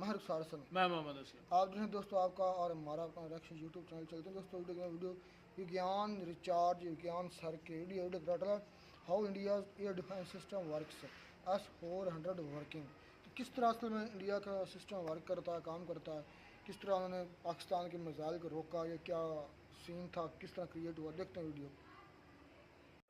मैं रुखसार हसन। मैं मोहम्मद असलम। आप जो है दोस्तों आपका और हमारा अपना रिएक्शन यूट्यूब चैनल चलते हैं दोस्तों। वीडियो विज्ञान रिचार्ज विज्ञान सर के वीडियो टाइटल है how India air defence system works S-400 working. तो किस तरह असल में इंडिया का सिस्टम वर्क करता है, काम करता है, किस तरह उन्होंने पाकिस्तान के मिसाइल को रोका, या क्या सीन था, किस तरह क्रिएट हुआ, देखते हैं video.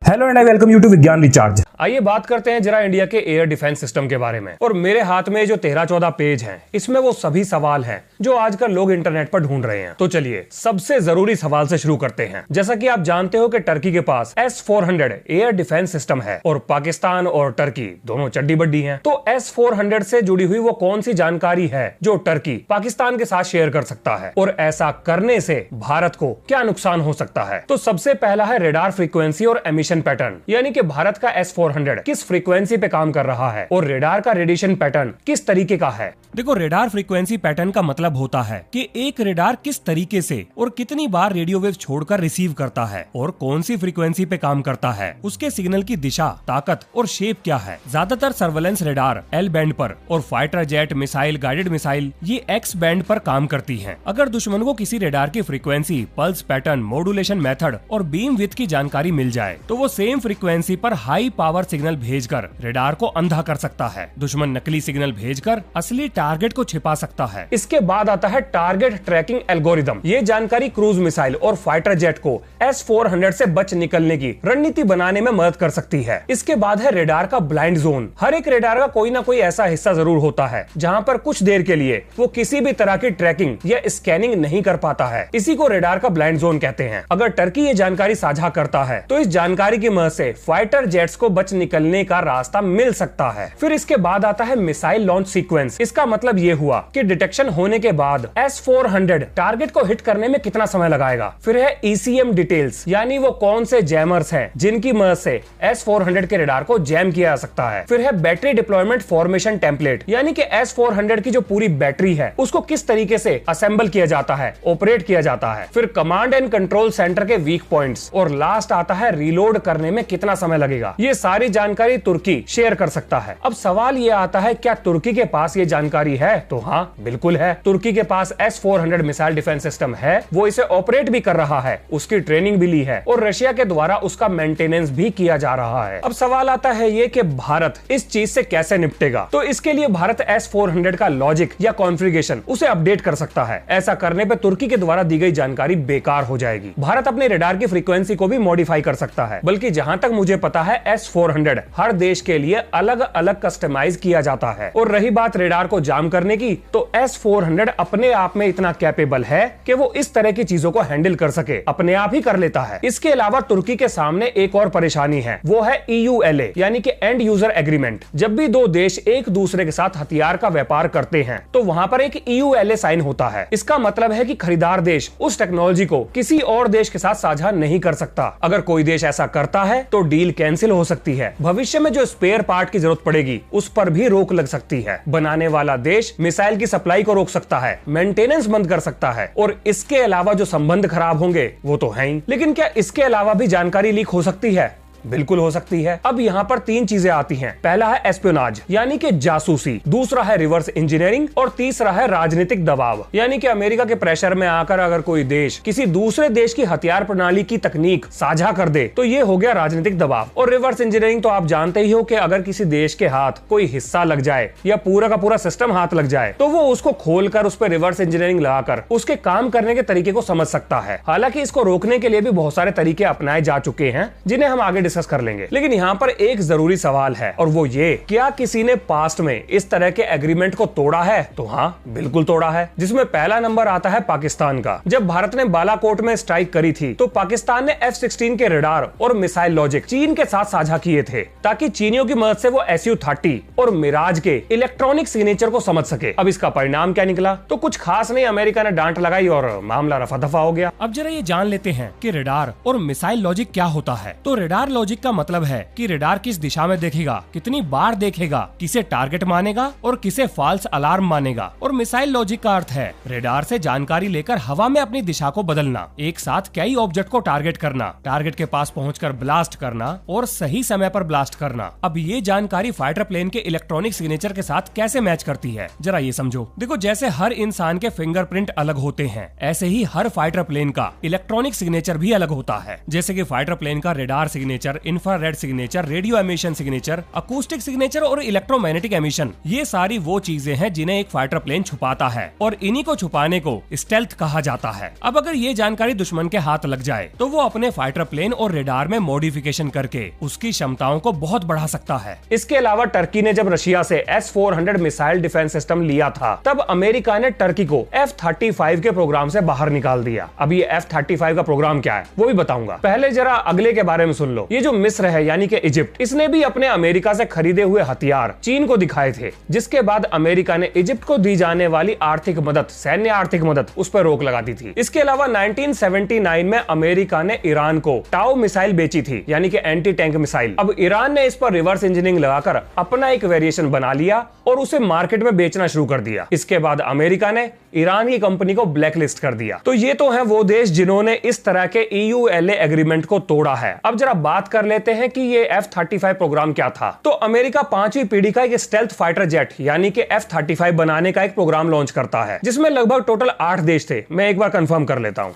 Hello and I welcome you to विज्ञान रिचार्ज। आइए बात करते हैं जरा इंडिया के एयर डिफेंस सिस्टम के बारे में। और मेरे हाथ में जो 13-14 पेज हैं, इसमें वो सभी सवाल हैं जो आजकल लोग इंटरनेट पर ढूंढ रहे हैं। तो चलिए सबसे जरूरी सवाल से शुरू करते हैं। जैसा कि आप जानते हो कि टर्की के पास S-400 एयर डिफेंस सिस्टम है और पाकिस्तान और टर्की दोनों चड्डी बड्डी हैं। तो S-400 से जुड़ी हुई वो कौन सी जानकारी है जो टर्की पाकिस्तान के साथ शेयर कर सकता है, और ऐसा करने से भारत को क्या नुकसान हो सकता है? तो सबसे पहला है रेडार फ्रीक्वेंसी और एमिशन पैटर्न, यानी कि भारत का S-400 किस फ्रीक्वेंसी पे काम कर रहा है और रेडार का रेडिएशन पैटर्न किस तरीके का है। देखो, रेडार फ्रीक्वेंसी पैटर्न का मतलब होता है कि एक रेडार किस तरीके से और कितनी बार रेडियो वेव छोड़कर रिसीव करता है और कौन सी फ्रीक्वेंसी पे काम करता है, उसके सिग्नल की दिशा, ताकत और शेप क्या है। ज्यादातर सर्वेलेंस रेडार L बैंड पर और fighter jet missile, guided missile ये X बैंड पर काम करती हैं। अगर दुश्मन को किसी रेडार की frequency, pulse pattern, modulation method और बीम विड्थ की जानकारी मिल जाए तो वो सेम फ्रीक्वेंसी पर हाई पावर सिग्नल भेजकर रेडार को अंधा कर सकता है। दुश्मन नकली सिग्नल भेजकर असली टारगेट को छिपा सकता है। इसके बाद आता है टारगेट ट्रैकिंग एल्गोरिदम। ये जानकारी क्रूज मिसाइल और फाइटर जेट को S-400 से बच निकलने की रणनीति बनाने में मदद कर सकती है। इसके बाद है रेडार का ब्लाइंड जोन। हर एक रेडार का कोई ना कोई ऐसा हिस्सा जरूर होता है जहां पर कुछ देर के लिए वो किसी भी तरह की ट्रैकिंग या स्कैनिंग नहीं कर पाता है। इसी को रेडार का ब्लाइंड जोन कहते हैं। अगर टर्की ये जानकारी साझा करता है तो इस जानकारी की मदद से फाइटर जेट्स को बच निकलने का रास्ता मिल सकता है। फिर इसके बाद आता है मिसाइल लॉन्च सीक्वेंस। इसका मतलब ये हुआ कि डिटेक्शन होने के बाद S-400 टारगेट को हिट करने में कितना समय लगाएगा। फिर है ECM डिटेल्स, यानी वो कौन से जैमर्स हैं जिनकी मदद से S-400 के रेडार को जैम किया जा सकता है। फिर है बैटरी डिप्लॉयमेंट फॉर्मेशन टेम्पलेट, यानी कि S-400 की जो पूरी बैटरी है उसको किस तरीके से असेंबल किया जाता है, ऑपरेट किया जाता है। फिर कमांड एंड कंट्रोल सेंटर के वीक पॉइंट्स, और लास्ट आता है रीलोड करने में कितना समय लगेगा। ये सारी जानकारी तुर्की शेयर कर सकता है। अब सवाल ये आता है, क्या तुर्की के पास ये जानकारी है? तो हाँ, बिल्कुल है। तुर्की के पास S-400 मिसाइल डिफेंस सिस्टम है, वो इसे ऑपरेट भी कर रहा है, उसकी ट्रेनिंग भी ली है और रशिया के द्वारा उसका मेंटेनेंस भी किया जा रहा है। अब सवाल आता है ये कि भारत इस चीज से कैसे निपटेगा। तो इसके लिए भारत S-400 का लॉजिक या कॉन्फ़िगरेशन उसे अपडेट कर सकता है। ऐसा करने पर तुर्की के द्वारा दी गई जानकारी बेकार हो जाएगी। भारत अपने रेडार की फ्रीक्वेंसी को भी मॉडिफाई कर सकता है, बल्कि जहां तक मुझे पता है S-400 हर देश के लिए अलग अलग कस्टमाइज किया जाता है। और रही बात रेडार को जाम करने की, तो S-400 अपने आप में इतना कैपेबल है कि वो इस तरह की चीजों को हैंडल कर सके, अपने आप ही कर लेता है। इसके अलावा तुर्की के सामने एक और परेशानी है, वो है EULA, यानी कि एंड यूजर एग्रीमेंट। जब भी दो देश एक दूसरे के साथ हथियार का व्यापार करते हैं तो वहां पर एक EULA साइन होता है। इसका मतलब है कि खरीदार देश उस टेक्नोलॉजी को किसी और देश के साथ साझा नहीं कर सकता। अगर कोई देश ऐसा करता है तो डील कैंसिल हो सकती है। भविष्य में जो स्पेयर पार्ट की जरूरत पड़ेगी उस पर भी रोक लग सकती है। बनाने वाला देश मिसाइल की सप्लाई को रोक सकता है, मेंटेनेंस बंद कर सकता है, और इसके अलावा जो संबंध खराब होंगे वो तो है ही। लेकिन क्या इसके अलावा भी जानकारी लीक हो सकती है? बिल्कुल हो सकती है। अब यहाँ पर तीन चीजें आती हैं। पहला है एस्पियोनाज, यानी कि जासूसी, दूसरा है रिवर्स इंजीनियरिंग, और तीसरा है राजनीतिक दबाव, यानी कि अमेरिका के प्रेशर में आकर अगर कोई देश किसी दूसरे देश की हथियार प्रणाली की तकनीक साझा कर दे तो ये हो गया राजनीतिक दबाव। और रिवर्स इंजीनियरिंग तो आप जानते ही हो कि अगर किसी देश के हाथ कोई हिस्सा लग जाए या पूरा का पूरा सिस्टम हाथ लग जाए तो वो उसको खोलकर उस पर रिवर्स इंजीनियरिंग लगाकर उसके काम करने के तरीके को समझ सकता है। हालांकि इसको रोकने के लिए भी बहुत सारे तरीके अपनाए जा चुके हैं जिन्हें हम आगे डिस्कस कर लेंगे। लेकिन यहाँ पर एक जरूरी सवाल है, और वो ये, क्या किसी ने पास्ट में इस तरह के एग्रीमेंट को तोड़ा है? तो हाँ, बिल्कुल तोड़ा है। जिसमें पहला नंबर आता है पाकिस्तान का। जब भारत ने बालाकोट में स्ट्राइक करी थी तो पाकिस्तान ने F-16 के रेडार और मिसाइल लॉजिक चीन के साथ साझा किए थे, ताकि चीनियों की मदद से वो Su-30 और मिराज के इलेक्ट्रॉनिक सिग्नेचर को समझ सके। अब इसका परिणाम क्या निकला? तो कुछ खास नहीं, अमेरिका ने डांट लगाई और मामला रफा दफा हो गया। अब जरा ये जान लेते हैं कि रेडार और मिसाइल लॉजिक क्या होता है। तो रेडार लॉजिक का मतलब है कि रेडार किस दिशा में देखेगा, कितनी बार देखेगा, किसे टारगेट मानेगा और किसे फॉल्स अलार्म मानेगा। और मिसाइल लॉजिक का अर्थ है रेडार से जानकारी लेकर हवा में अपनी दिशा को बदलना, एक साथ कई ऑब्जेक्ट को टारगेट करना, टारगेट के पास पहुंचकर ब्लास्ट करना और सही समय पर ब्लास्ट करना। अब ये जानकारी फाइटर प्लेन के इलेक्ट्रॉनिक सिग्नेचर के साथ कैसे मैच करती है, जरा ये समझो। देखो, जैसे हर इंसान के फिंगरप्रिंट अलग होते हैं, ऐसे ही हर फाइटर प्लेन का इलेक्ट्रॉनिक सिग्नेचर भी अलग होता है। जैसे कि फाइटर प्लेन का radar signature, infrared signature, radio emission signature, acoustic signature और इलेक्ट्रोमैग्नेटिक एमिशन, ये सारी वो चीजें हैं जिन्हें एक फाइटर प्लेन छुपाता है और इन्हीं को छुपाने को स्टेल्थ कहा जाता है। अब अगर ये जानकारी दुश्मन के हाथ लग जाए तो वो अपने फाइटर प्लेन और रेडार में मॉडिफिकेशन करके उसकी क्षमताओं को बहुत बढ़ा सकता है। इसके अलावा टर्की ने जब रशिया से S-400 मिसाइल डिफेंस सिस्टम लिया था, तब अमेरिका ने टर्की को F-35 के प्रोग्राम से बाहर निकाल दिया। अब ये F-35 का प्रोग्राम क्या है वो भी बताऊंगा। पहले जरा अगले के बारे में सुन लो। ये जो मिस्र है यानी कि इजिप्ट, इसने भी अपने अमेरिका से खरीदे हुए हथियार चीन को दिखाए थे, जिसके बाद अमेरिका ने इजिप्ट को दी जाने वाली आर्थिक मदद, सैन्य आर्थिक मदद, उस पर रोक लगा दी थी। इसके अलावा 1979 में अमेरिका ने ईरान को टाओ मिसाइल बेची थी, यानी कि एंटी टैंक मिसाइल। अब ईरान ने इस पर रिवर्स इंजीनियरिंग लगाकर अपना एक वेरिएशन बना लिया और उसे मार्केट में बेचना शुरू कर दिया। इसके बाद अमेरिका ने ईरान की कंपनी को ब्लैकलिस्ट कर दिया। तो ये तो है वो देश जिन्होंने इस तरह के EULA एग्रीमेंट को तोड़ा है। अब जरा बात कर लेते हैं कि ये F-35 प्रोग्राम क्या था। तो अमेरिका 5वीं पीढ़ी का एक स्टेल्थ फाइटर जेट यानी कि F-35 बनाने का एक प्रोग्राम लॉन्च करता है, जिसमें लगभग टोटल 8 देश थे। मैं एक बार कंफर्म कर लेता हूं।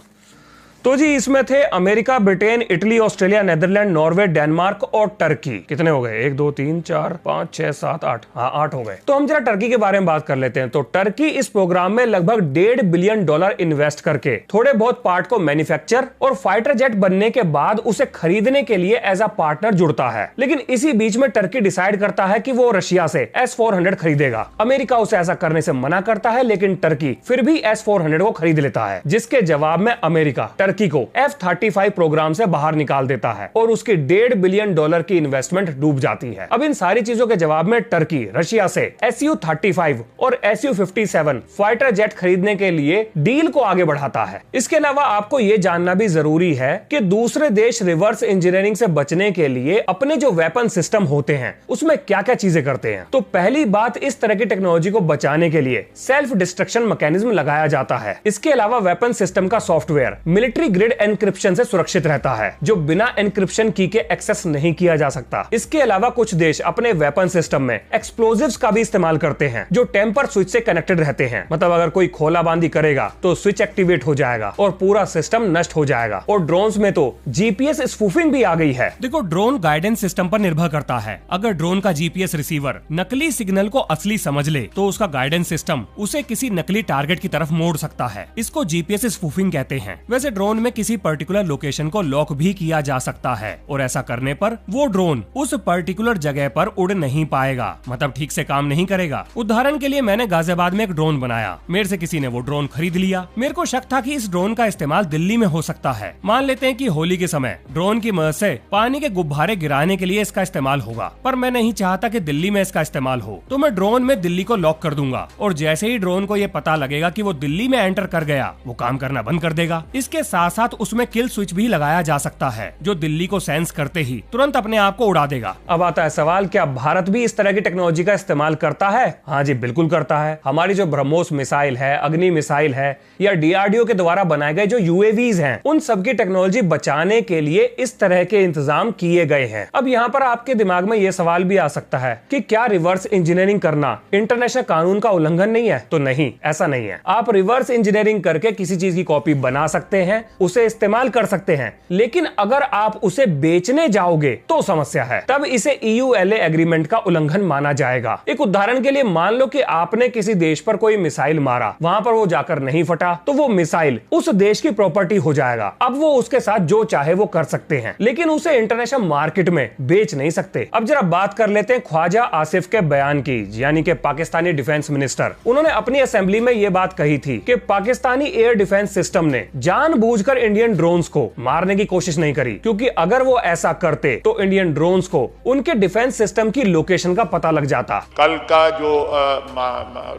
तो जी इसमें थे America, Britain, Italy, Australia, Netherland, Norway, Denmark और टर्की। कितने हो गए? 1 2 3 4 5 6 7 8, हाँ 8 हो गए। तो हम जरा टर्की के बारे में बात कर लेते हैं। तो टर्की इस प्रोग्राम में लगभग $1.5 बिलियन इन्वेस्ट करके थोड़े बहुत पार्ट को मैन्युफैक्चर और फाइटर जेट बनने के बाद उसे खरीदने के लिए एज अ पार्टनर जुड़ता है। लेकिन इसी बीच में टर्की डिसाइड करता है कि वो रशिया से S-400 खरीदेगा। अमेरिका उसे ऐसा करने से मना करता है, लेकिन टर्की फिर भी S-400 को खरीद लेता है, जिसके जवाब में अमेरिका टर्की को F-35 प्रोग्राम से बाहर निकाल देता है और उसकी $1.5 बिलियन की इन्वेस्टमेंट डूब जाती है। अब इन सारी चीजों के जवाब में टर्की रशिया से Su-35 और Su-57 फाइटर जेट खरीदने के लिए डील को आगे बढ़ाता है। इसके अलावा आपको यह जानना भी जरूरी है कि दूसरे देश रिवर्स इंजीनियरिंग से बचने के लिए अपने जो वेपन सिस्टम होते हैं उसमें क्या क्या चीजें करते हैं। तो पहली बात, इस तरह की टेक्नोलॉजी को बचाने के लिए सेल्फ डिस्ट्रक्शन मैकेनिज्म लगाया जाता है। इसके अलावा वेपन सिस्टम का सॉफ्टवेयर मिलिट्री ग्रेड एन्क्रिप्शन से सुरक्षित रहता है, जो बिना एन्क्रिप्शन की के एक्सेस नहीं किया जा सकता। इसके अलावा कुछ देश अपने वेपन सिस्टम में एक्सप्लोजिव्स का भी इस्तेमाल करते हैं, जो टेम्पर स्विच से कनेक्टेड रहते हैं। मतलब अगर कोई खोला बांदी करेगा तो स्विच एक्टिवेट हो जाएगा और पूरा सिस्टम नष्ट हो जाएगा। और ड्रोन्स में तो जीपीएस स्पूफिंग भी आ गई है। देखो, ड्रोन गाइडेंस सिस्टम पर निर्भर करता है। अगर ड्रोन का जीपीएस रिसीवर नकली सिग्नल को असली समझ ले तो उसका गाइडेंस सिस्टम उसे किसी नकली टारगेट की तरफ मोड़ सकता है। इसको जीपीएस स्पूफिंग कहते हैं। वैसे ड्रोन में किसी पर्टिकुलर लोकेशन को लॉक भी किया जा सकता है और ऐसा करने पर वो ड्रोन उस पर्टिकुलर जगह पर उड़ नहीं पाएगा, मतलब ठीक से काम नहीं करेगा। उदाहरण के लिए मैंने गाजियाबाद में एक ड्रोन बनाया, मेरे से किसी ने वो ड्रोन खरीद लिया। मेरे को शक था कि इस ड्रोन का इस्तेमाल दिल्ली में हो सकता है। मान लेते हैं कि होली के समय ड्रोन की मदद से पानी के गुब्बारे गिराने के लिए इसका इस्तेमाल होगा, पर मैं नहीं चाहता कि दिल्ली में इसका इस्तेमाल हो, तो मैं ड्रोन में दिल्ली को लॉक कर दूंगा और जैसे ही ड्रोन को ये पता लगेगा कि वो दिल्ली में एंटर कर गया, वो काम करना बंद कर देगा। इसके साथ साथ उसमें किल स्विच भी लगाया जा सकता है, जो दिल्ली को सेंस करते ही तुरंत अपने आप को उड़ा देगा। अब आता है सवाल, क्या भारत भी इस तरह की टेक्नोलॉजी का इस्तेमाल करता है? हाँ जी, बिल्कुल करता है। हमारी जो ब्रह्मोस मिसाइल है, अग्नि मिसाइल है, या DRDO के द्वारा बनाए गए जो UAVs हैं, उन सबकी टेक्नोलॉजी बचाने के लिए इस तरह के इंतजाम किए गए हैं। अब यहाँ पर आपके दिमाग में यह सवाल भी आ सकता है कि क्या रिवर्स इंजीनियरिंग करना इंटरनेशनल कानून का उल्लंघन नहीं है? तो नहीं, ऐसा नहीं है। आप रिवर्स इंजीनियरिंग करके किसी चीज की कॉपी बना सकते हैं, उसे इस्तेमाल कर सकते हैं, लेकिन अगर आप उसे बेचने जाओगे तो समस्या है। तब इसे EULA एग्रीमेंट का उल्लंघन माना जाएगा। एक उदाहरण के लिए मान लो कि आपने किसी देश पर कोई मिसाइल मारा, वहां पर वो जाकर नहीं फटा, तो वो मिसाइल उस देश की प्रॉपर्टी हो जाएगा। अब वो उसके साथ जो चाहे वो कर सकते हैं, लेकिन उसे इंटरनेशनल मार्केट में बेच नहीं सकते। अब जरा बात कर लेते हैं ख्वाजा आसिफ के बयान की, यानी कि पाकिस्तानी डिफेंस मिनिस्टर। उन्होंने अपनी असेंबली में यह बात कही थी कि पाकिस्तानी एयर डिफेंस सिस्टम ने जानबूझकर इंडियन ड्रोन्स को मारने की कोशिश नहीं करी, क्योंकि अगर वो ऐसा करते तो इंडियन ड्रोन्स को उनके डिफेंस सिस्टम की लोकेशन का पता लग जाता। कल का जो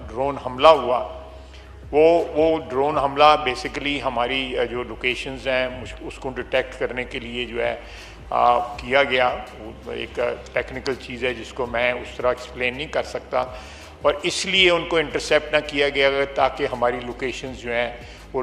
ड्रोन हमला हुआ, वो ड्रोन हमला बेसिकली हमारी जो लोकेशंस हैं उसको डिटेक्ट करने के लिए जो है किया गया। एक टेक्निकल चीज़ है जिसको मैं उस तरह एक्सप्लेन नहीं कर सकता, और इसलिए उनको इंटरसेप्ट ना किया गया ताकि हमारी लोकेशंस जो हैं वो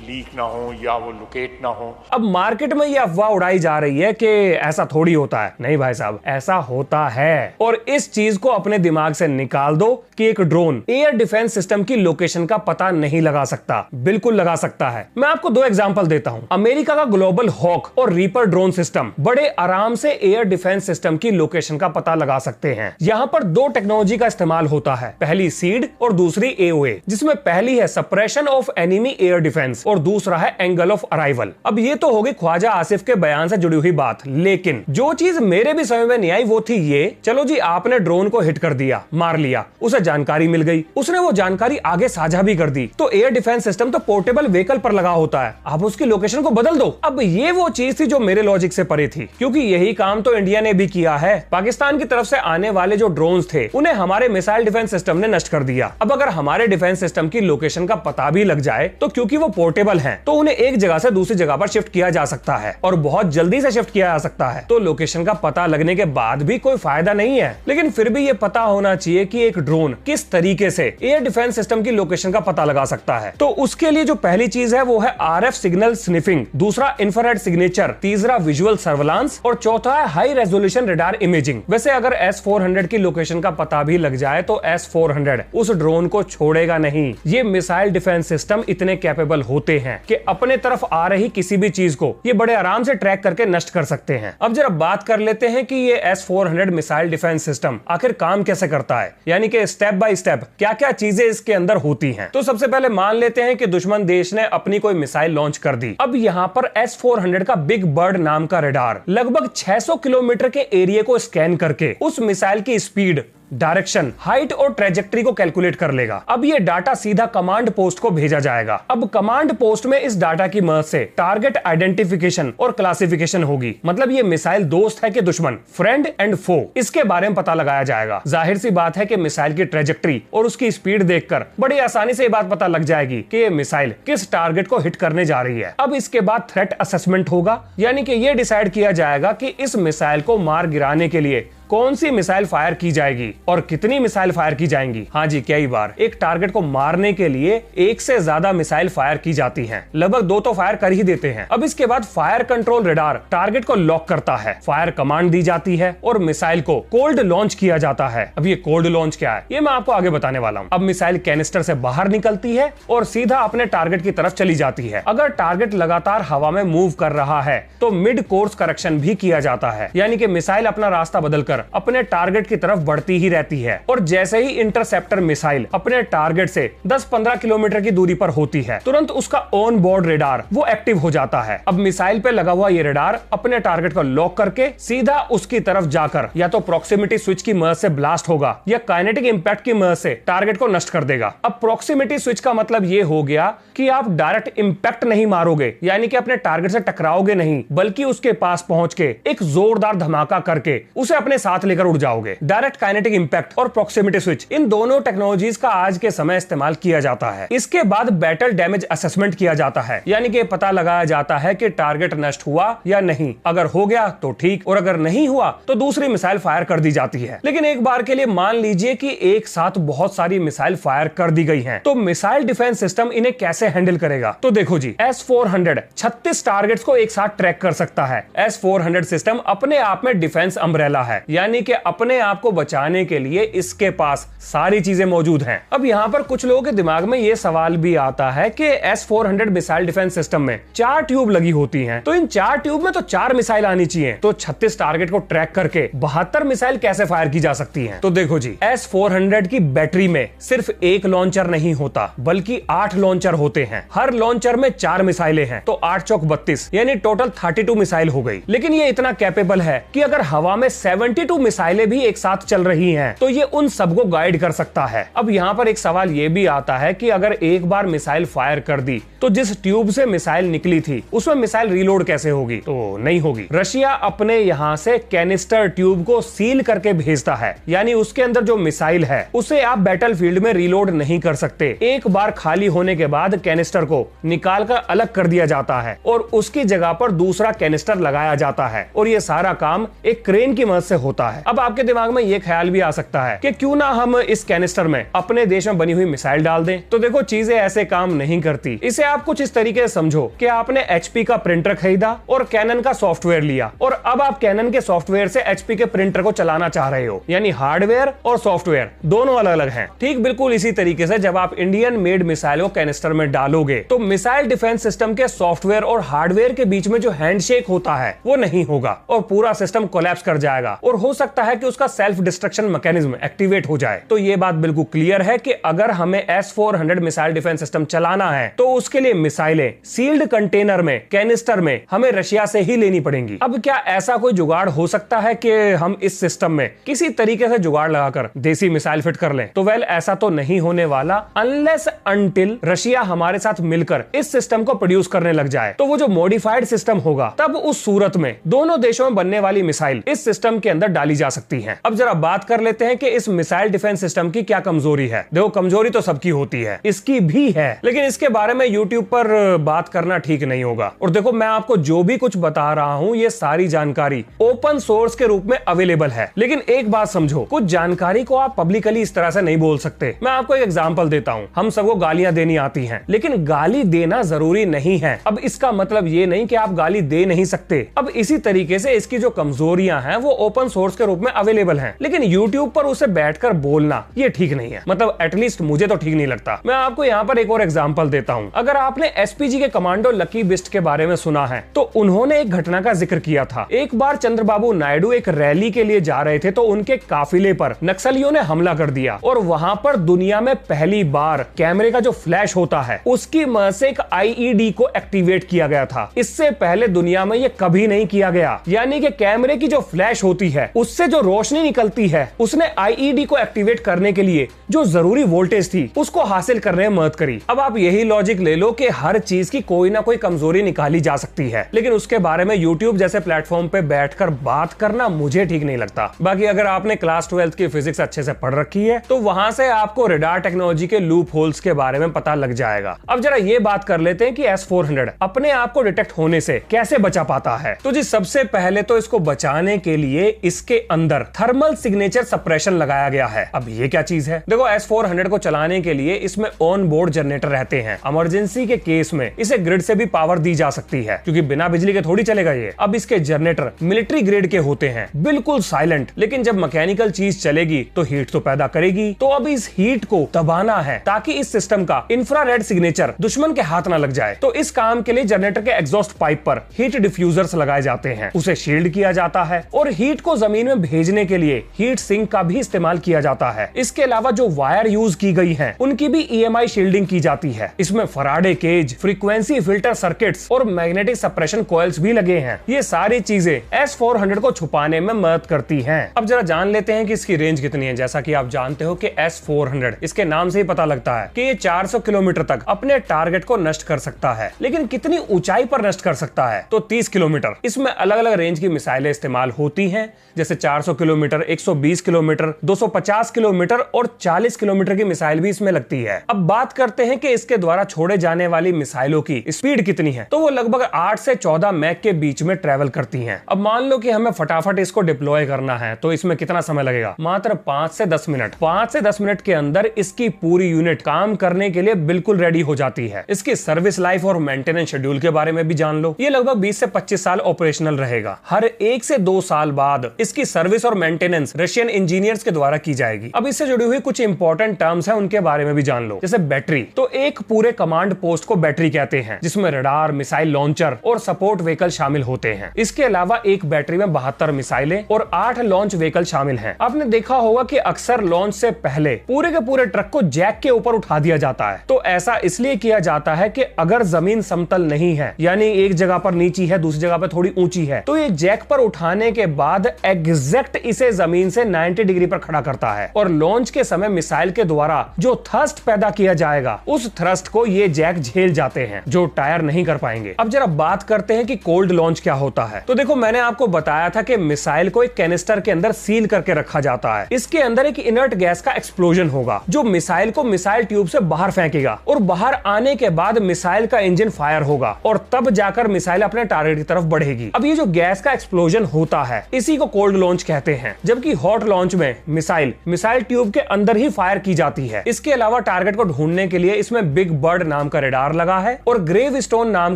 लीक ना हो या वो लोकेट ना हो। अब मार्केट में ये अफवाह उड़ाई जा रही है कि ऐसा थोड़ी होता है। नहीं भाई साहब, ऐसा होता है, और इस चीज को अपने दिमाग से निकाल दो कि एक ड्रोन एयर डिफेंस सिस्टम की लोकेशन का पता नहीं लगा सकता। बिल्कुल लगा सकता है। मैं आपको 2 एग्जांपल देता हूं। अमेरिका का ग्लोबल हॉक और रीपर ड्रोन सिस्टम बड़े आराम से एयर डिफेंस सिस्टम की लोकेशन का पता लगा सकते हैं। यहां पर 2 टेक्नोलॉजी का इस्तेमाल होता है, पहली सीड और दूसरी AOA, जिसमें पहली है suppression of enemy air defence और दूसरा है एंगल ऑफ अराइवल। अब ये तो होगी ख्वाजा आसिफ के बयान से जुड़ी हुई बात, लेकिन जो चीज मेरे भी समझ में नहीं आई वो थी ये, चलो जी आपने ड्रोन को हिट कर दिया, मार लिया, उसे जानकारी मिल गई, उसने वो जानकारी आगे साझा भी कर दी, तो एयर डिफेंस सिस्टम तो पोर्टेबल व्हीकल पर लगा होता है, आप उसकी लोकेशन को बदल दो। अब ये वो चीज थी जो मेरे लॉजिक से परे थी, क्योंकि यही काम तो इंडिया ने भी किया है। पाकिस्तान की तरफ से आने वाले जो ड्रोन्स थे उन्हें हमारे मिसाइल डिफेंस सिस्टम ने नष्ट कर दिया। अब अगर हमारे डिफेंस सिस्टम की लोकेशन का पता भी लग जाए तो क्योंकि वो पोर्टेबल हैं, तो उन्हें एक जगह से दूसरी जगह पर शिफ्ट किया जा सकता है और बहुत जल्दी से शिफ्ट किया जा सकता है। तो लोकेशन का पता लगने के बाद भी कोई फायदा नहीं है, लेकिन फिर भी ये पता होना चाहिए कि एक ड्रोन किस तरीके से एयर डिफेंस सिस्टम की लोकेशन का पता लगा सकता है। तो उसके लिए जो पहली चीज है वो है RF सिग्नल स्निफिंग, दूसरा इंफ्रारेड सिग्नेचर, तीसरा विजुअल सर्वेलांस और चौथा है हाई रेजोल्यूशन रडार इमेजिंग। वैसे अगर S-400 की लोकेशन का पता भी लग जाए तो S-400 उस ड्रोन को छोड़ेगा नहीं। ये मिसाइल डिफेंस सिस्टम इतने कैपेबल होते हैं कि अपने तरफ आ रही किसी भी चीज को ये बड़े आराम से ट्रैक करके नष्ट कर सकते हैं। अब जरा बात कर लेते हैं कि ये S-400 मिसाइल डिफेंस सिस्टम आखिर काम कैसे करता है, यानी कि स्टेप बाय स्टेप क्या क्या चीजें इसके अंदर होती हैं। तो सबसे पहले मान लेते हैं कि दुश्मन देश ने अपनी कोई मिसाइल लॉन्च कर दी। अब यहाँ पर S-400 का बिग बर्ड नाम का रडार लगभग 600 किलोमीटर के एरिया को स्कैन करके उस मिसाइल की स्पीड, डायरेक्शन, हाइट और ट्रेजेक्टरी को कैलकुलेट कर लेगा। अब ये डाटा सीधा कमांड पोस्ट को भेजा जाएगा। अब कमांड पोस्ट में इस डाटा की मदद से टारगेट आइडेंटिफिकेशन और क्लासिफिकेशन होगी, मतलब ये मिसाइल दोस्त है कि दुश्मन, फ्रेंड एंड फो, इसके बारे में पता लगाया जाएगा। जाहिर सी बात है कि मिसाइल की ट्रेजेक्टरी और उसकी स्पीड देखकर बड़ी आसानी से ये बात पता लग जाएगी कि ये मिसाइल किस टारगेट को हिट करने जा रही है। अब इसके बाद थ्रेट असेसमेंट होगा, यानी कि ये डिसाइड किया जाएगा कि इस मिसाइल को मार गिराने के लिए कौन सी मिसाइल फायर की जाएगी और कितनी मिसाइल फायर की जाएंगी। हाँ जी, कई बार एक टारगेट को मारने के लिए 1 से ज्यादा मिसाइल फायर की जाती हैं, लगभग 2 तो फायर कर ही देते हैं। अब इसके बाद फायर कंट्रोल रडार टारगेट को लॉक करता है, फायर कमांड दी जाती है और मिसाइल को कोल्ड लॉन्च किया जाता है। अब ये कोल्ड लॉन्च क्या है ये मैं आपको आगे बताने वाला हूँ। अब मिसाइल कैनिस्टर से बाहर निकलती है और सीधा अपने टारगेट की तरफ चली जाती है। अगर टारगेट लगातार हवा में मूव कर रहा है तो मिड कोर्स करेक्शन भी किया जाता है, यानी कि मिसाइल अपना रास्ता बदलकर अपने टारगेट की तरफ बढ़ती ही रहती है और जैसे ही इंटरसेप्टर मिसाइल अपने टारगेट से 10-15 किलोमीटर की दूरी पर होती है तुरंत उसका ऑन बोर्ड रेडार वो एक्टिव हो जाता है। अब मिसाइल पे लगा हुआ ये रेडार अपने टारगेट को लॉक करके सीधा उसकी तरफ जाकर या तो प्रॉक्सिमिटी स्विच की मदद से ब्लास्ट होगा या काइनेटिक इंपैक्ट की मदद से टारगेट को नष्ट कर देगा। अब प्रॉक्सिमिटी स्विच का मतलब ये हो गया कि आप डायरेक्ट इंपैक्ट नहीं मारोगे, यानी कि अपने टारगेट से टकराओगे नहीं, बल्कि उसके पास पहुंच के एक जोरदार धमाका करके उसे अपने साथ लेकर उड़ जाओगे। डायरेक्ट काइनेटिक इंपैक्ट और प्रॉक्सिमिटी स्विच, इन दोनों टेक्नोलॉजीज का आज के समय इस्तेमाल किया जाता है। इसके बाद बैटल डैमेज असेसमेंट किया जाता है, यानी कि पता लगाया जाता है कि टारगेट नष्ट हुआ या नहीं। अगर हो गया तो ठीक, और अगर नहीं हुआ तो दूसरी मिसाइल फायर कर दी जाती है। लेकिन एक बार के लिए मान लीजिए कि एक साथ बहुत सारी मिसाइल फायर कर दी गई हैं, तो मिसाइल डिफेंस सिस्टम इन्हें कैसे हैंडल करेगा। तो देखो जी, S-400 36 टारगेट्स को एक साथ ट्रैक कर सकता है। S-400 सिस्टम अपने आप में डिफेंस अम्ब्रेला है, यानी कि अपने आप को बचाने के लिए इसके पास सारी चीजें मौजूद हैं। अब यहाँ पर कुछ लोगों के दिमाग में ये सवाल भी आता है कि S-400 मिसाइल डिफेंस सिस्टम में 4 ट्यूब लगी होती हैं, तो इन 4 ट्यूब में तो 4 मिसाइल आनी चाहिए, तो 36 टारगेट को ट्रैक करके 72 मिसाइल कैसे फायर की जा सकती हैं। तो देखो जी, S-400 की बैटरी में सिर्फ एक लॉन्चर नहीं होता बल्कि 8 लॉन्चर होते हैं। हर लॉन्चर में 4 मिसाइलें हैं, तो 8 चौक 32 यानी टोटल 32 मिसाइल हो गई। लेकिन ये इतना कैपेबल है कि अगर हवा में 70 52 मिसाइलें भी एक साथ चल रही हैं, तो ये उन सबको गाइड कर सकता है। अब यहाँ पर एक सवाल ये भी आता है कि अगर एक बार मिसाइल फायर कर दी तो जिस ट्यूब से मिसाइल निकली थी उसमें मिसाइल रीलोड कैसे होगी? तो नहीं होगी। रशिया अपने यहाँ से कैनिस्टर ट्यूब को सील करके भेजता है, यानी उसके अंदर जो मिसाइल है उसे आप बैटलफील्ड में रीलोड नहीं कर सकते। एक बार खाली होने के बाद कैनिस्टर को निकालकर अलग कर दिया जाता है और उसकी जगह पर दूसरा कैनिस्टर लगाया जाता है और ये सारा काम एक क्रेन की मदद से होता है। अब आपके दिमाग में ये ख्याल भी आ सकता है कि क्यों ना हम इस कैनिस्टर में अपने देश में बनी हुई मिसाइल डाल दें। तो देखो, चीजें ऐसे काम नहीं करती। इसे आप कुछ इस तरीके से समझो कि आपने एचपी का प्रिंटर खरीदा और कैनन का सॉफ्टवेयर लिया और अब आप कैनन के सॉफ्टवेयर से एचपी के प्रिंटर को चलाना चाह रहे हो, यानी हार्डवेयर और सॉफ्टवेयर दोनों अलग अलग हैं। ठीक बिल्कुल इसी तरीके से जब आप इंडियन मेड मिसाइल को कैनिस्टर में डालोगे तो मिसाइल डिफेंस सिस्टम के सॉफ्टवेयर और हार्डवेयर के बीच में जो हैंडशेक होता है वो नहीं होगा और पूरा सिस्टम कोलैप्स कर जाएगा और हो सकता है कि उसका सेल्फ डिस्ट्रक्शन मैकेनिज्म एक्टिवेट हो जाए। तो ये बात बिल्कुल क्लियर है कि अगर हमें S-400 मिसाइल डिफेंस सिस्टम चलाना है तो उसके लिए मिसाइलें सील्ड कंटेनर में, कैनिस्टर में हमें रशिया से ही लेनी पड़ेंगी। अब क्या ऐसा कोई जुगाड़ हो सकता है कि हम इस सिस्टम में किसी तरीके से जुगाड़ लगाकर देसी मिसाइल फिट कर लें? तो वेल, ऐसा तो नहीं होने वाला अनलेस अनटिल रशिया हमारे साथ मिलकर इस सिस्टम को प्रोड्यूस करने लग जाए। तो वो जो मॉडिफाइड सिस्टम होगा, तब उस सूरत में दोनों देशों में बनने वाली मिसाइल इस सिस्टम के अंदर डाली जा सकती है। अब जरा बात कर लेते हैं कि इस मिसाइल डिफेंस सिस्टम की क्या कमजोरी है। देखो, कमजोरी तो सबकी होती है, इसकी भी है, लेकिन इसके बारे में यूट्यूब पर बात करना ठीक नहीं होगा। और देखो, मैं आपको जो भी कुछ बता रहा हूं ये सारी जानकारी ओपन सोर्स के रूप में अवेलेबल है, लेकिन एक बात समझो, कुछ जानकारी को आप पब्लिकली इस तरह से नहीं बोल सकते। मैं आपको एक एग्जांपल देता हूं। हम सबको गालियां देनी आती हैं, लेकिन गाली देना जरूरी नहीं है। अब इसका मतलब ये नहीं कि आप गाली दे नहीं सकते। अब इसी तरीके से इसकी जो कमजोरियां हैं वो ओपन सोर्स के रूप में अवेलेबल हैं, लेकिन यूट्यूब पर उसे बैठकर बोलना ये ठीक नहीं है। मतलब एटलीस्ट मुझे तो ठीक नहीं लगता। मैं आपको यहाँ पर एक और एग्जांपल देता हूँ। अगर आपने एसपीजी के कमांडो लकी बिस्ट के बारे में सुना है तो उन्होंने एक घटना का जिक्र किया था। एक बार चंद्रबाबू नायडू एक रैली के लिए जा रहे थे तो उनके काफिले पर नक्सलियों ने हमला कर दिया और वहां पर दुनिया में पहली बार कैमरे का जो फ्लैश होता है उसकी मदद से एक आईईडी को एक्टिवेट किया गया था। इससे पहले दुनिया में ये कभी नहीं किया गया, यानी कि कैमरे की जो फ्लैश होती है उससे जो रोशनी निकलती है उसने आईईडी को एक्टिवेट करने के लिए जो जरूरी वोल्टेज थी उसको हासिल करने में मदद करी। अब आप यही लॉजिक ले लो कि हर चीज की कोई ना कोई कमजोरी निकाली जा सकती है, लेकिन उसके बारे में यूट्यूब जैसे प्लेटफॉर्म पे बैठकर बात करना मुझे ठीक नहीं लगता। बाकी अगर आपने क्लास 12 की फिजिक्स अच्छे से पढ़ रखी है तो वहां से आपको रेडार टेक्नोलॉजी के लूप होल्स के बारे में पता लग जाएगा। अब जरा ये बात कर लेते हैं कि S-400 अपने आप को डिटेक्ट होने से कैसे बचा पाता है। तो जी सबसे पहले तो इसको बचाने के लिए इसके अंदर थर्मल सिग्नेचर सप्रेशन लगाया गया है। अब ये क्या चीज है? देखो, S-400 को चलाने के लिए इसमें ऑन बोर्ड जनरेटर रहते हैं। इमरजेंसी के केस में इसे ग्रिड से भी पावर दी जा सकती है क्योंकि बिना बिजली के थोड़ी चलेगा ये। अब इसके जनरेटर मिलिट्री ग्रेड के होते हैं, बिल्कुल साइलेंट, लेकिन जब मैकेनिकल चीज चलेगी तो हीट तो पैदा करेगी। तो अब इस हीट को दबाना है ताकि इस सिस्टम का इंफ्रारेड सिग्नेचर दुश्मन के हाथ ना लग जाए। तो इस काम के लिए जनरेटर के एग्जॉस्ट पाइप पर हीट डिफ्यूजर्स लगाए जाते हैं, उसे शील्ड किया जाता है और हीट को जमीन में भेजने के लिए हीट सिंक का भी इस्तेमाल किया जाता है। इसके अलावा जो वायर यूज की गई है उनकी भी EMI शील्डिंग की जाती है। इसमें Faraday cage, frequency filter circuits और मैग्नेटिक सप्रेशन कॉइल्स भी लगे हैं। ये सारी चीजें S-400 को छुपाने में मदद करती हैं। अब जरा जान लेते हैं कि इसकी रेंज कितनी है। जैसा कि आप जानते हो कि S-400 इसके नाम से ही पता लगता है कि ये 400 किलोमीटर तक अपने टारगेट को नष्ट कर सकता है, लेकिन कितनी ऊंचाई पर नष्ट कर सकता है? तो 30 किलोमीटर। इसमें अलग अलग रेंज की मिसाइलें इस्तेमाल होती हैं, जैसे 400 किलोमीटर, 120 किलोमीटर, 250 किलोमीटर और 40 किलोमीटर की मिसाइल भी इसमें लगती है। अब बात करते हैं कि इसके द्वारा छोड़े जाने वाली मिसाइलों की स्पीड कितनी है। तो वो लगभग 8 से 14 मैक के बीच में ट्रेवल करती हैं। अब मान लो कि हमें फटाफट इसको डिप्लॉय करना है तो इसमें कितना समय लगेगा? मात्र 5 से 10 मिनट। 5 से 10 मिनट के अंदर इसकी पूरी यूनिट काम करने के लिए बिल्कुल रेडी हो जाती है। इसकी सर्विस लाइफ और मेंटेनेंस शेड्यूल के बारे में भी जान लो। ये लगभग 20 से 25 साल ऑपरेशनल रहेगा। हर 1 से 2 साल बाद इसकी सर्विस और मेंटेनेंस रशियन इंजीनियर्स के द्वारा की जाएगी। अब इससे जुड़ी हुई कुछ इंपॉर्टेंट टर्म्स हैं, उनके बारे में भी जान लो। जैसे बैटरी, तो एक पूरे कमांड पोस्ट को बैटरी कहते हैं जिसमें रडार, मिसाइल लॉन्चर और सपोर्ट व्हीकल शामिल होते हैं। इसके अलावा एक बैटरी में 72 मिसाइलें और 8 लॉन्च व्हीकल शामिल हैं। आपने देखा होगा कि अक्सर लॉन्च से पहले पूरे के पूरे ट्रक को जैक के ऊपर उठा दिया जाता है। तो ऐसा इसलिए किया जाता है कि अगर जमीन समतल नहीं है, यानी एक जगह पर नीची है, दूसरी जगह पर थोड़ी ऊंची है, तो ये जैक पर उठाने के बाद एग्जैक्ट इसे जमीन से 90 डिग्री पर खड़ा करता है और लॉन्च के समय मिसाइल के द्वारा जो थ्रस्ट पैदा किया जाएगा उस थ्रस्ट को ये जैक झेल जाते हैं जो टायर नहीं कर पाएंगे। अब जरा बात करते हैं कि कोल्ड लॉन्च क्या होता है। तो देखो, मैंने आपको बताया था कि मिसाइल को एक कैनिस्टर के अंदर सील करके रखा जाता है। इसके अंदर एक इनर्ट गैस का एक्सप्लोजन होगा जो मिसाइल को मिसाइल ट्यूब से बाहर फेंकेगा और बाहर आने के बाद मिसाइल का इंजन फायर होगा और तब जाकर मिसाइल अपने टारगेट की तरफ बढ़ेगी। अब ये जो गैस का एक्सप्लोजन होता है इसी को कोल्ड लॉन्च कहते हैं, जबकि हॉट लॉन्च में मिसाइल ट्यूब के अंदर ही फायर की जाती है। इसके अलावा टारगेट को ढूंढने के लिए इसमें बिग बर्ड नाम का रेडार लगा है और ग्रेव स्टोन नाम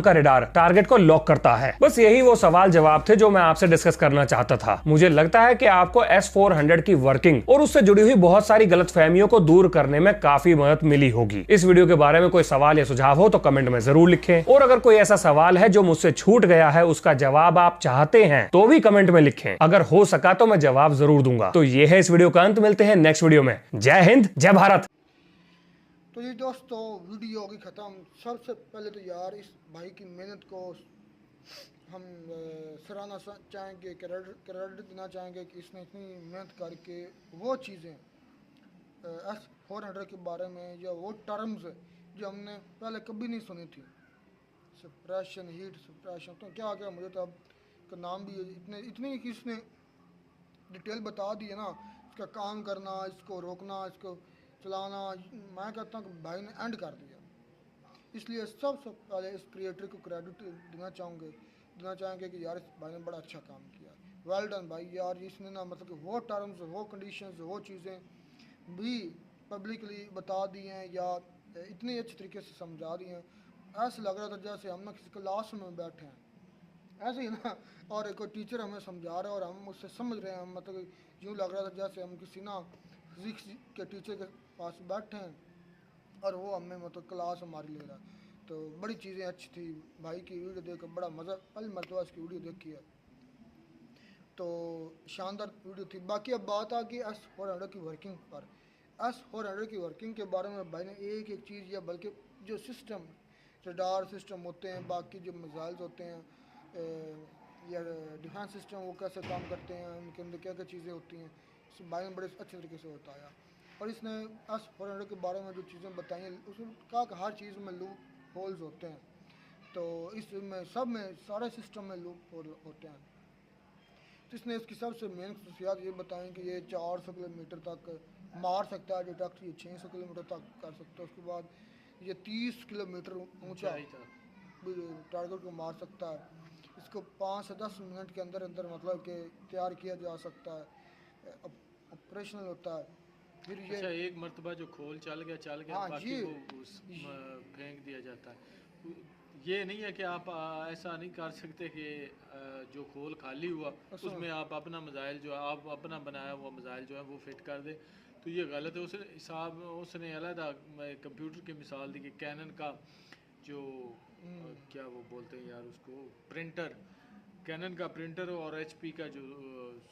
का रेडार टारगेट को लॉक करता है। बस यही वो सवाल जवाब थे जो मैं आपसे डिस्कस करना चाहता था। मुझे लगता है कि आपको S-400 की वर्किंग और उससे जुड़ी हुई बहुत सारी गलतफहमियों को दूर करने में काफी मदद मिली होगी। इस वीडियो के बारे में कोई सवाल या सुझाव हो तो कमेंट में जरूर लिखें और अगर कोई ऐसा सवाल है जो मुझसे छूट गया है उसका जवाब आप चाहते हैं तो भी कमेंट में लिखें। अगर हो सका तो मैं जवाब जरूर दूंगा। तो ये है इस वीडियो का अंत। मिलते हैं नेक्स्ट वीडियो में। जय हिंद, जय भारत। तो ये दोस्तों वीडियो होगी ख़त्म। सबसे पहले तो यार इस भाई की मेहनत को हम सराहना चाहेंगे, क्रेडिट देना चाहेंगे कि इसने इतनी मेहनत करके वो चीज़ें S-400 के बारे में या वो टर्म्स जो हमने पहले कभी नहीं सुनी थी, सप्रेशन, हीट सप्रेशन, तो क्या क्या मुझे तो अब का नाम भी इतनी किसने डिटेल बता दी है ना, इसका काम करना, इसको रोकना, इसको चलाना। मैं कहता हूँ कि भाई ने एंड कर दिया। इसलिए सबसे पहले इस क्रिएटर को क्रेडिट देना चाहेंगे कि यार इस भाई ने बड़ा अच्छा काम किया। वेल डन भाई यार, इसने ना मतलब कि वो टर्म्स, वो कंडीशंस, वो चीज़ें भी पब्लिकली बता दी हैं या इतनी अच्छे तरीके से समझा दी हैं। ऐसे लग रहा था जैसे हम ना किसी क्लास में बैठे हैं, ऐसे ही ना, और कोई टीचर हमें समझा रहा है और हम उससे समझ रहे हैं। मतलब यूँ लग रहा था जैसे हम किसी ना फिजिक्स के टीचर के पास बैठे हैं और वो हमें मतलब क्लास हमारी ले रहा है। तो बड़ी चीज़ें अच्छी थी भाई की वीडियो देख कर, बड़ा मज़ा, पहली मरतबा इसकी वीडियो देखी है तो शानदार वीडियो थी। बाकी अब बात आ गई S-400 की वर्किंग पर। S-400 की वर्किंग के बारे में भाई ने एक एक चीज़, या बल्कि जो सिस्टम, रडार सिस्टम होते हैं, बाकी जो मिसाइल्स होते हैं या डिफेंस सिस्टम, वो कैसे काम करते हैं, उनके अंदर क्या क्या चीज़ें होती हैं, इस भाई ने बड़े अच्छे तरीके से बताया। और इसने S-400 के बारे में जो चीज़ें बताई हैं उसमें कहा कि हर चीज़ में लूप होल्स होते हैं, तो इसमें सब में सारे सिस्टम में लूप होल होते हैं। तो इसने इसकी सबसे मेन खसूसियात ये बताएं कि ये 400 किलोमीटर तक मार सकता है डिटेक्ट, ये 600 किलोमीटर तक कर सकता है। उसके बाद ये 30 किलोमीटर ऊंचा टारगेट को मार सकता है। इसको 5 से 10 मिनट के अंदर अंदर मतलब कि तैयार किया जा सकता है, ऑपरेशनल होता है। फिर ये अच्छा, एक मरतबा जो खोल चल गया हाँ बाकी जी, वो फेंक दिया जाता है। ये नहीं है कि आप ऐसा नहीं कर सकते कि जो खोल खाली हुआ उसमें आप अपना मिसाइल जो है, आप अपना बनाया हुआ मिसाइल जो है वो फिट कर दे, तो ये गलत है। उसने अलग कंप्यूटर की मिसाल दी कि कैनन का जो क्या वो बोलते हैं यार उसको, प्रिंटर, कैनन का प्रिंटर हो और HP का जो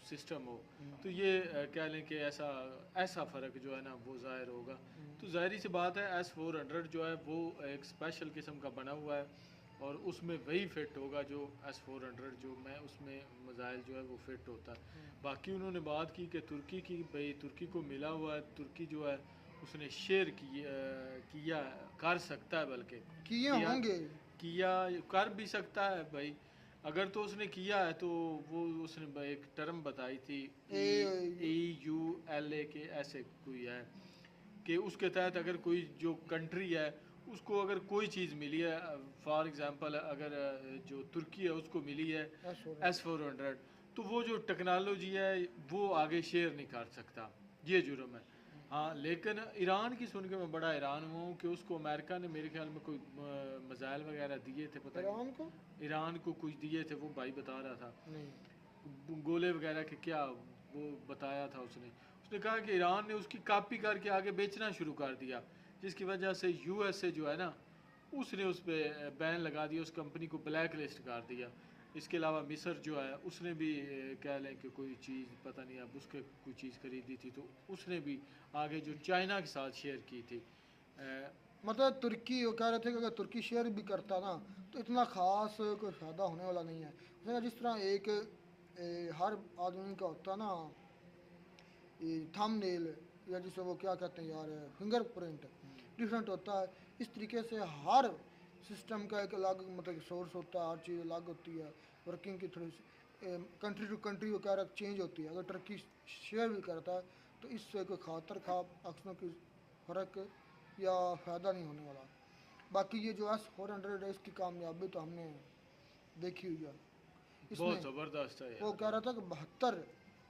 सिस्टम हो, तो ये कह लें कि ऐसा फ़र्क जो है ना वो ज़ाहिर होगा। तो ज़ाहिरी सी बात है S-400 जो है वो एक स्पेशल किस्म का बना हुआ है और उसमें वही फिट होगा जो S-400 जो मैं उसमें मिसाइल जो है वो फिट होता है। बाकी उन्होंने बात की कि तुर्की की, भाई तुर्की को मिला हुआ है, तुर्की जो है उसने शेयर किया कर सकता है, बल्कि किया कर भी सकता है भाई। अगर तो उसने किया है तो वो उसने एक टर्म बताई थी EULA के ऐसे कोई है कि उसके तहत अगर कोई जो कंट्री है उसको अगर कोई चीज़ मिली है, फॉर एग्जांपल अगर जो तुर्की है उसको मिली है S-400, तो वो जो टेक्नोलॉजी है वो आगे शेयर नहीं कर सकता, ये जुर्म है। हाँ, लेकिन ईरान की सुन के मैं बड़ा हैरान हुआ हूँ कि उसको अमेरिका ने मेरे ख्याल में कोई मिसाइल वगैरह दिए थे, पता नहीं ईरान को कुछ दिए थे, वो भाई बता रहा था गोले वगैरह के, क्या वो बताया था उसने कहा कि ईरान ने उसकी कॉपी करके आगे बेचना शुरू कर दिया, जिसकी वजह से USA जो है ना उसने उस पर बैन लगा दिया, उस कंपनी को ब्लैक लिस्ट कर दिया। इसके अलावा मिस्र जो है उसने भी कह लें कि कोई चीज़ पता नहीं अब उसके कोई चीज़ खरीदी थी तो उसने भी आगे जो चाइना के साथ शेयर की थी। मतलब तुर्की वो कह रहे थे कि अगर तुर्की शेयर भी करता ना तो इतना ख़ास कोई फ़ायदा होने वाला नहीं है। जिस तरह एक हर आदमी का होता है ना ये थंबनेल या जिसे वो क्या कहते हैं यार फिंगरप्रिंट डिफरेंट होता है। इस तरीके से हर सिस्टम का एक अलग मतलब सोर्स होता है, हर चीज़ अलग होती है। वर्किंग की थोड़ी कंट्री टू कंट्री वगैरह चेंज होती है। अगर टर्की शेयर भी करता है तो इससे कोई खातर खा अक्सरों की फ़र्क या फ़ायदा नहीं होने वाला। बाकी ये जो S-400 है इसकी कामयाबी तो हमने देखी हुई है। बहुत इसमें ज़बरदस्त है वो यार। कह रहा था कि 72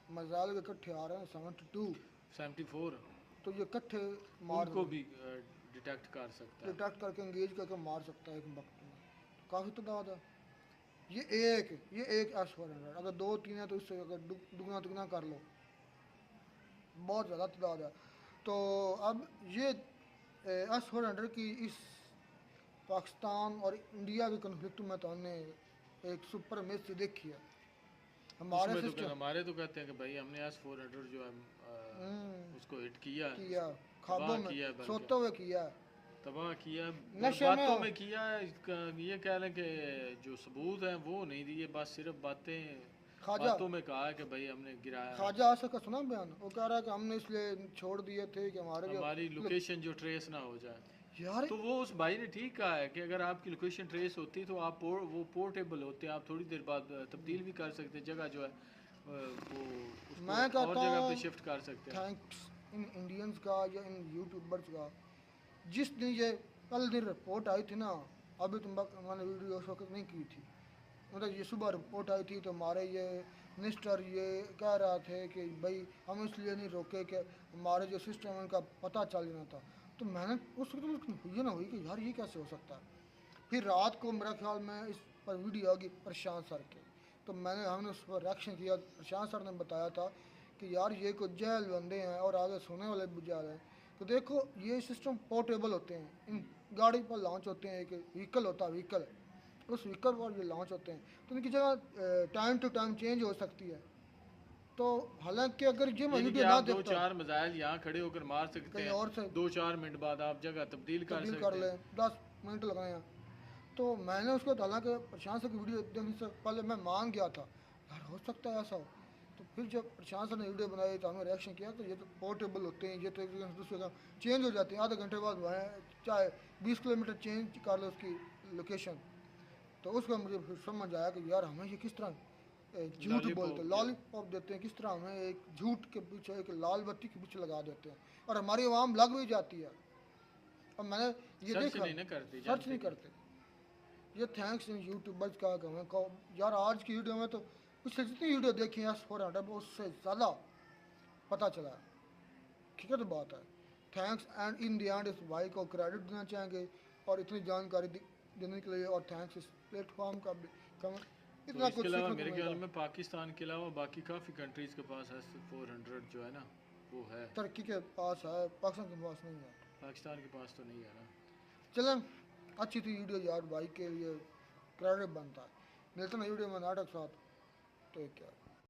मिसाइल के इकट्ठे आ रहे हैं 72, 74 तो ये इकट्ठे मार उनको भी डिटेक्ट कर सकता है। डिटेक्ट करके इंगेज करके मार सकता है एक वक्त में। काफ़ी तादाद है। ये एक S-400, अगर 2-3 है तो इससे अगर दुगना तिगना कर लो, बहुत ज़्यादा तादाद है। तो अब ये S-400 की इस पाकिस्तान और इंडिया के कन्फ्लिक्ट में तो हमने एक सुपर मिस देखी है। हमारे उसमें तो सिस्टम हमारे तो कहते हैं कि भाई हमने S-400 जो है उसको हिट किया, किया, तबाह ख्वाबों में किया है, बल्कि सोते हुए किया है। तबाह किया, नशे में बातों हो। में किया है। ये कह लें कि जो सबूत हैं वो नहीं दिए, बस सिर्फ ख्वाजा बातों में कहा है कि भाई हमने गिराया। ख्वाजा आसिफ का सुना बयान, वो कह रहा है कि हमने इसलिए छोड़ दिए थे कि हमारे जो हमारी लोकेशन जो ट्रेस ना हो जाए। यार तो वो उस भाई ने ठीक कहा है कि अगर आपकी लोकेशन ट्रेस होती तो आप वो पोर्टेबल होते, आप थोड़ी देर बाद तब्दील भी कर सकते, जगह जो है वो मैं उसको और कहता जगह हूँ पे शिफ्ट कर सकते हैं। थैंक्स इन इंडियंस का या इन यूट्यूबर्स का। जिस दिन ये कल दिन रिपोर्ट आई थी ना, अभी मैंने वीडियो उस वक्त नहीं की थी, मतलब ये सुबह रिपोर्ट आई थी तो हमारे ये मिनिस्टर ये कह रहा थे कि भाई हम इसलिए नहीं रोके कि हमारे जो सिस्टम है उनका पता चल जाना था। तो मैंने उस वक्त हुई ना हुई कि यार ये कैसे हो सकता है। फिर रात को मेरा ख्याल में इस पर वीडियो आ गई प्रशांत सर के, तो हमने उस पर रिएक्शन किया। प्रशांत सर ने बताया था कि यार ये कुछ जहल बंदे हैं और आगे सोने वाले भी जहल हैं। तो देखो ये सिस्टम पोर्टेबल होते हैं, इन गाड़ी पर लॉन्च होते हैं, एक व्हीकल होता है, व्हीकल उस व्हीकल पर ये लॉन्च होते हैं, तो इनकी जगह टाइम टू टाइम चेंज हो सकती है। तो हालांकि अगर ये मैं यानी कि वीडियो ना आप दो देखता चार मिसाइल यहाँ खड़े होकर मार सकते कहीं हैं, और से 2-4 मिनट बाद आप जगह तब्दील कर तब्दील सकते कर हैं। लें, 10 मिनट लगाए हैं। तो मैंने उसको हालांकि प्रशांत सर की वीडियो देखने से पहले मैं मान गया था यार हो सकता है ऐसा हो। तो फिर जब प्रशांत सर ने वीडियो बनाई तो हमने रिएक्शन किया, तो ये तो पोर्टेबल होते हैं, ये तो एक जगह से दूसरी जगह चेंज हो जाते हैं, आधे घंटे बाद वहाँ चाहे 20 किलोमीटर चेंज कर लो उसकी लोकेशन। तो उसको मुझे फिर समझ आया कि यार हमें ये किस तरह झूठ बोलते हैं, लॉलीपॉप देते हैं, किस तरह हमें एक झूठ के पीछे एक लाल बत्ती के पीछे लगा देते हैं और हमारी आवाम लग भी जाती है। और मैंने ये सर्च देखा नहीं ना करती, सर्च नहीं करते। ये थैंक्स इन यूट्यूबर्स का हमें को यार आज की वीडियो में तो पिछले जितनी वीडियो देखी है S-400 उससे ज़्यादा पता चला। ठीक है तो बात है। Thanks and in the end इस भाई को क्रेडिट देना चाहेंगे और इतनी जानकारी देने के लिए, और थैंक्स इस प्लेटफॉर्म का भी तो इतना इसके कुछ अलावा सीखने मेरे को ख्याल मिला। में पाकिस्तान के अलावा बाकी काफ़ी कंट्रीज़ के पास S-400 जो है ना वो है, टर्की के पास है, पाकिस्तान के पास नहीं है। पाकिस्तान के पास तो नहीं है ना। चलें अच्छी थी वीडियो यार, भाई के लिए क्रेडिट बनता है। मिलते हैं वीडियो में नाटक साथ, टेक केयर।